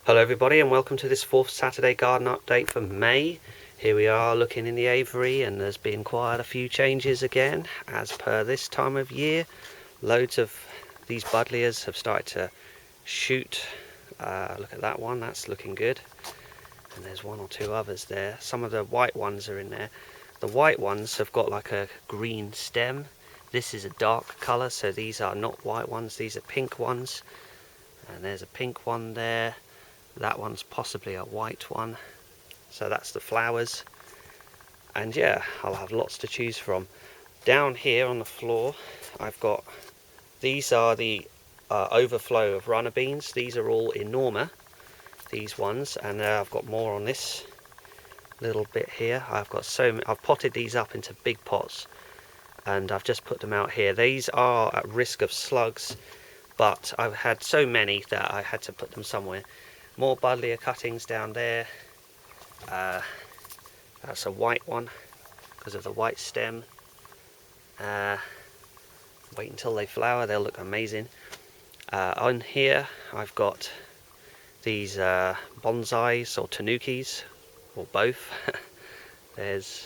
Hello everybody and welcome to this fourth Saturday garden update for May. Here we are looking in the aviary and there's been quite a few changes again as per this time of year. Loads of these buddleias have started to shoot. Look at that one, that's looking good. And there's one or two others there. Some of the white ones are in there. The white ones have got like a green stem. This is a dark colour, so these are not white ones, these are pink ones. And there's a pink one there. That one's possibly a white one. So that's the flowers. And yeah, I'll have lots to choose from. Down here on the floor, I've got, these are the overflow of runner beans. These are all Enorma, these ones. And I've got more on this little bit here. I've potted these up into big pots. And I've just put them out here. These are at risk of slugs, but I've had so many that I had to put them somewhere. More buddleia cuttings down there. That's a white one because of the white stem. Wait until they flower, they'll look amazing. On here I've got these bonsais or tanukis, or both. I'm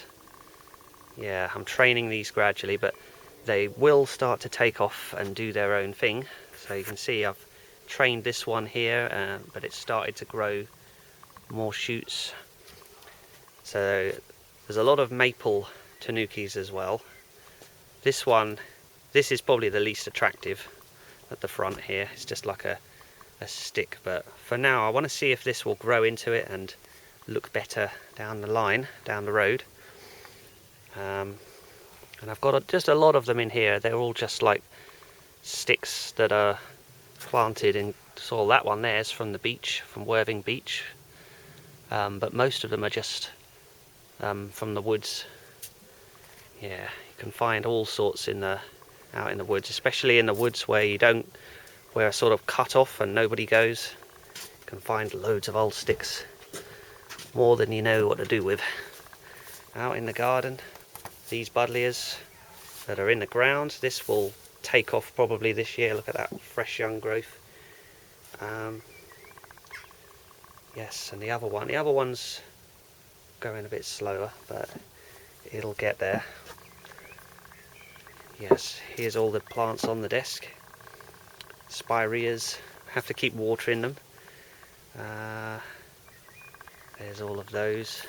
training these gradually, but they will start to take off and do their own thing. So you can see I've trained this one here, but it's started to grow more shoots. So there's a lot of maple tanukis as well. This is probably the least attractive at the front here. It's just like a stick, but for now I want to see if this will grow into it and look better down the line, down the road. And I've got just a lot of them in here. They're all just like sticks that are planted in soil. That one there is from the beach, from Worthing Beach, but most of them are just from the woods. Yeah, you can find all sorts out in the woods, especially in the woods where are sort of cut off and nobody goes. You can find loads of old sticks, more than you know what to do with. Out in the garden, these buddleias that are in the ground, this will take off probably this year. Look at that fresh young growth. Yes, and the other one's going a bit slower, but it'll get there. Yes, here's all the plants on the desk. Spireas, have to keep watering them. There's all of those.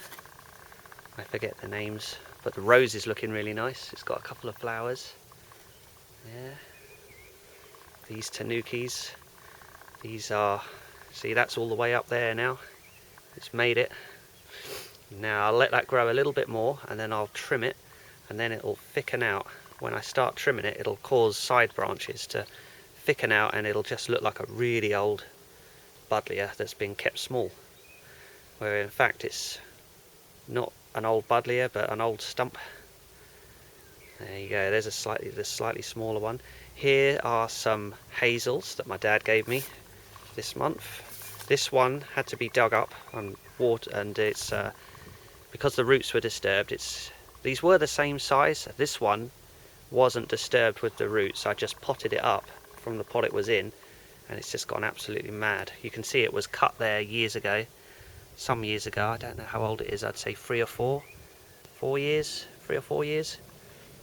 I forget the names, but the rose is looking really nice. It's got a couple of flowers. Yeah. These tanukis, see, that's all the way up there now. It's made it. Now I'll let that grow a little bit more and then I'll trim it, and then it'll thicken out. When I start trimming it, it'll cause side branches to thicken out and it'll just look like a really old buddleia that's been kept small. Where in fact it's not an old buddleia but an old stump. There you go, there's the slightly smaller one. Here are some hazels that my dad gave me this month. This one had to be dug up and watered, and it's because the roots were disturbed. These were the same size. This one wasn't disturbed with the roots. I just potted it up from the pot it was in, and it's just gone absolutely mad. You can see it was cut there years ago, some years ago. I don't know how old it is. I'd say 3 or 4 years.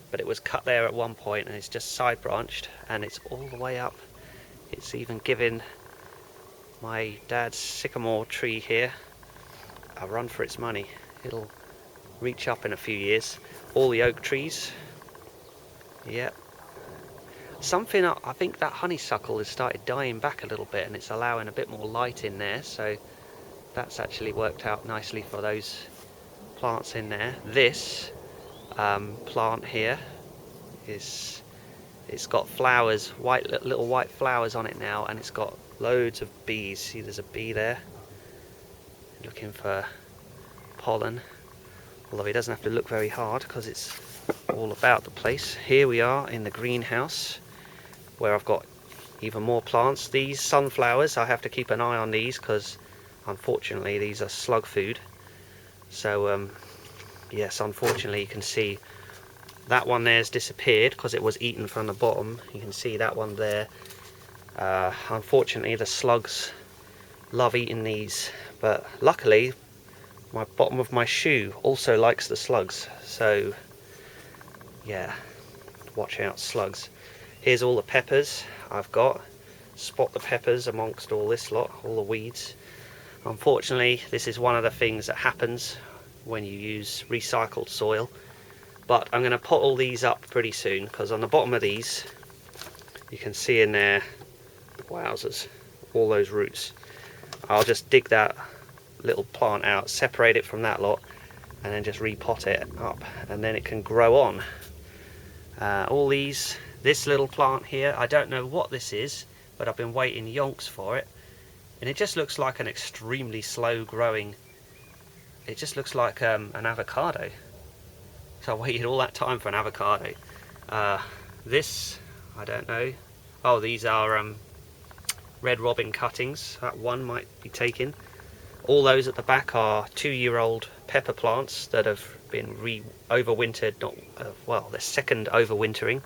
But it was cut there at one point and it's just side branched and it's all the way up. It's even given my dad's sycamore tree here a run for its money. It'll reach up in a few years. All the oak trees. Yep. I think that honeysuckle has started dying back a little bit and it's allowing a bit more light in there, so that's actually worked out nicely for those plants in there. This plant here it's got flowers, little white flowers on it now, and it's got loads of bees. See, there's a bee there looking for pollen, although he doesn't have to look very hard because it's all about the place. Here we are in the greenhouse where I've got even more plants. These sunflowers, I have to keep an eye on these because unfortunately these are slug food. So yes, unfortunately you can see that one there's disappeared because it was eaten from the bottom. You can see that one there. Unfortunately the slugs love eating these, but luckily my bottom of my shoe also likes the slugs, so yeah, watch out slugs. Here's all the peppers I've got. Spot the peppers amongst all this lot, all the weeds. Unfortunately, this is one of the things that happens when you use recycled soil, but I'm going to pot all these up pretty soon, because on the bottom of these you can see in there, wowzers, all those roots. I'll just dig that little plant out, separate it from that lot, and then just repot it up, and then it can grow on. All these, this little plant here, I don't know what this is, but I've been waiting yonks for it, and it just looks like an extremely slow growing, it just looks like an avocado. So I waited all that time for an avocado. This, I don't know. Oh, these are red robin cuttings. That one might be taken. All those at the back are 2-year-old pepper plants that have been overwintered. Well, their second overwintering,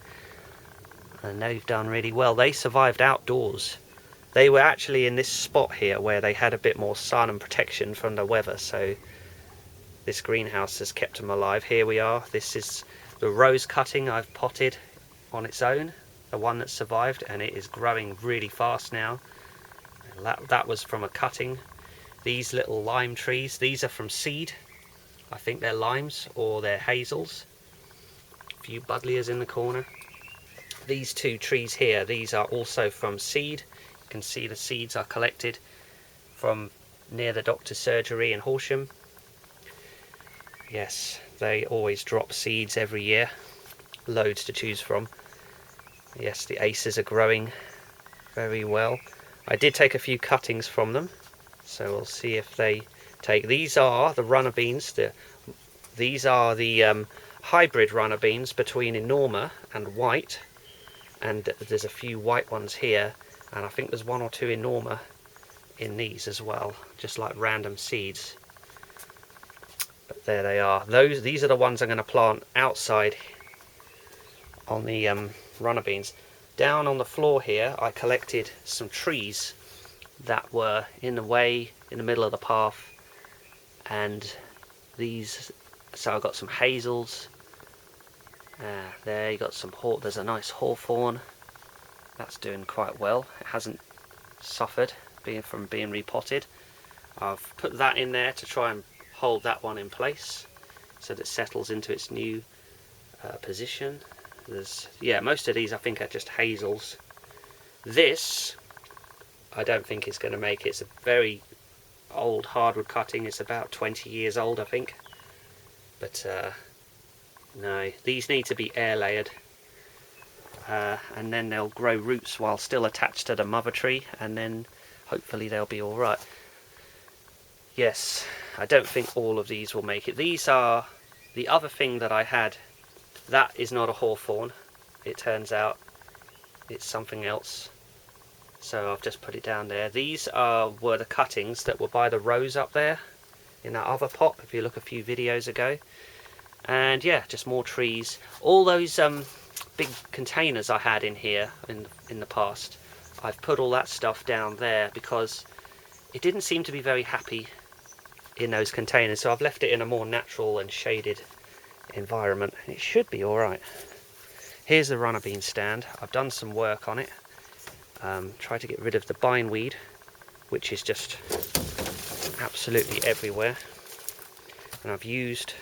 and they've done really well. They survived outdoors. They were actually in this spot here where they had a bit more sun and protection from the weather, so this greenhouse has kept them alive. Here we are. This is the rose cutting I've potted on its own, the one that survived, and it is growing really fast now. And that was from a cutting. These little lime trees, these are from seed. I think they're limes or they're hazels. A few buddleias in the corner. These two trees here, these are also from seed. You can see the seeds are collected from near the doctor's surgery in Horsham. Yes, they always drop seeds every year. Loads to choose from. Yes, the aces are growing very well. I did take a few cuttings from them, so we'll see if they take. These are the runner beans. These are the hybrid runner beans between Enorma and white, and there's a few white ones here, and I think there's 1 or 2 Enorma in these as well, just like random seeds. But there they are. These are the ones I'm going to plant outside on the runner beans. Down on the floor here I collected some trees that were in the way, in the middle of the path, and these, so I've got some hazels. There you got some there's a nice hawthorn that's doing quite well. It hasn't suffered from being repotted. I've put that in there to try and hold that one in place so that it settles into its new position. Most of these I think are just hazels. This I don't think is going to make it. It's a very old hardwood cutting. It's about 20 years old, I think. But no, these need to be air layered, and then they'll grow roots while still attached to the mother tree, and then hopefully they'll be all right. Yes, I don't think all of these will make it. These are the other thing that I had. That is not a hawthorn. It turns out it's something else. So I've just put it down there. These were the cuttings that were by the rose up there in that other pot, if you look a few videos ago. And yeah, just more trees. All those big containers I had in here in the past, I've put all that stuff down there because it didn't seem to be very happy in those containers, so I've left it in a more natural and shaded environment. It should be alright. Here's the runner bean stand. I've done some work on it. Tried to get rid of the bindweed, which is just absolutely everywhere. And I've used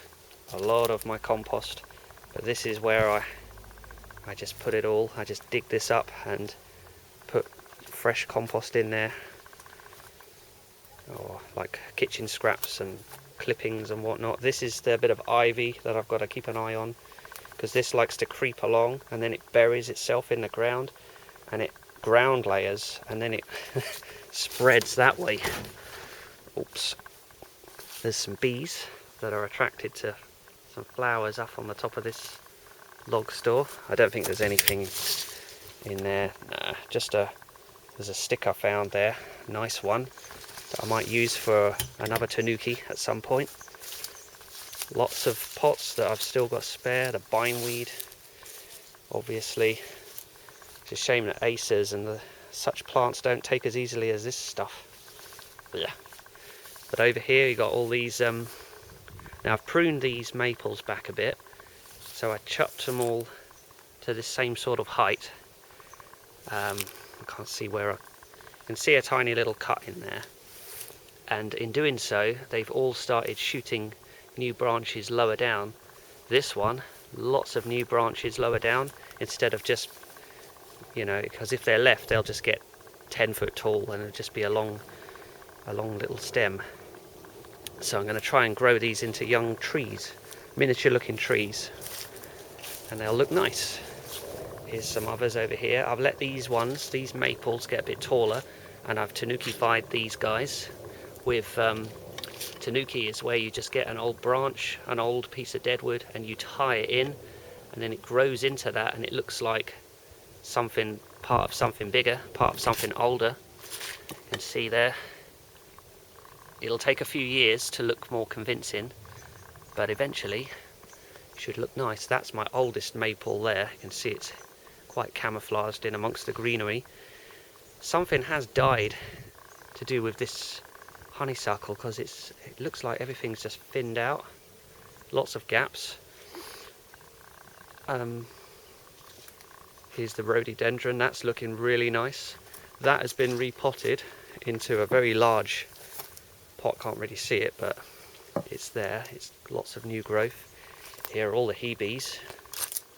a lot of my compost, but this is where I just put it all. I just dig this up and put fresh compost in there, or like kitchen scraps and clippings and whatnot. This is the bit of ivy that I've got to keep an eye on, because this likes to creep along and then it buries itself in the ground and it ground layers and then it spreads that way. Oops. There's some bees that are attracted to some flowers up on the top of this log store. I don't think there's anything in there. Nah, there's a stick I found there, nice one, that I might use for another tanuki at some point. Lots of pots that I've still got spare. The bindweed, obviously. It's a shame that acers and such plants don't take as easily as this stuff. Yeah. But over here you got all these, now I've pruned these maples back a bit, so I chopped them all to the same sort of height. I can't see where I can see a tiny little cut in there, and in doing so they've all started shooting new branches lower down. This one, lots of new branches lower down, instead of just, you know, because if they're left they'll just get 10 foot tall and it'll just be a long little stem. So I'm going to try and grow these into young trees, miniature looking trees, and they'll look nice. Here's some others over here. I've let these maples get a bit taller, and I've tanuki-fied these guys with, tanuki is where you just get an old branch, an old piece of deadwood, and you tie it in, and then it grows into that, and it looks like something, part of something bigger, part of something older. You can see there. It'll take a few years to look more convincing, but eventually it should look nice. That's my oldest maple there. You can see it's quite camouflaged in amongst the greenery. Something has died to do with this honeysuckle, because it looks like everything's just thinned out. Lots of gaps. Here's the rhododendron. That's looking really nice. That has been repotted into a very large pot. Can't really see it, but it's there. It's lots of new growth. Here are all the hebes,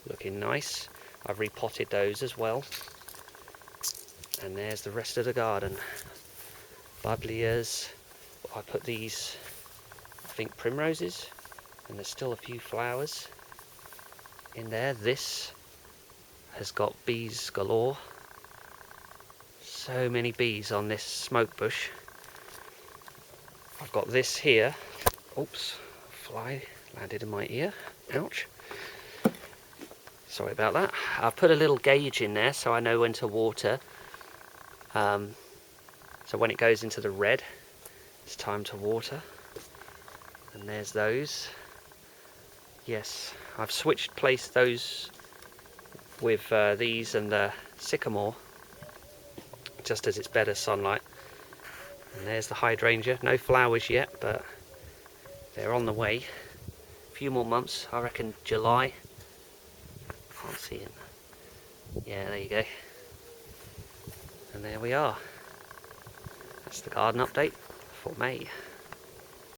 looking nice. I've repotted those as well. And there's the rest of the garden. Buddleias. I put these, I think, primroses, and there's still a few flowers in there. This has got bees galore. So many bees on this smoke bush. I've got this here. Oops, fly landed in my ear. Ouch. Sorry about that. I've put a little gauge in there so I know when to water. So when it goes into the red, it's time to water. And there's those. Yes, I've placed those with these and the sycamore, just as it's better sunlight. And there's the hydrangea. No flowers yet, but they're on the way. A few more months, I reckon July. Can't see it. Yeah, there you go. And there we are. That's the garden update for May.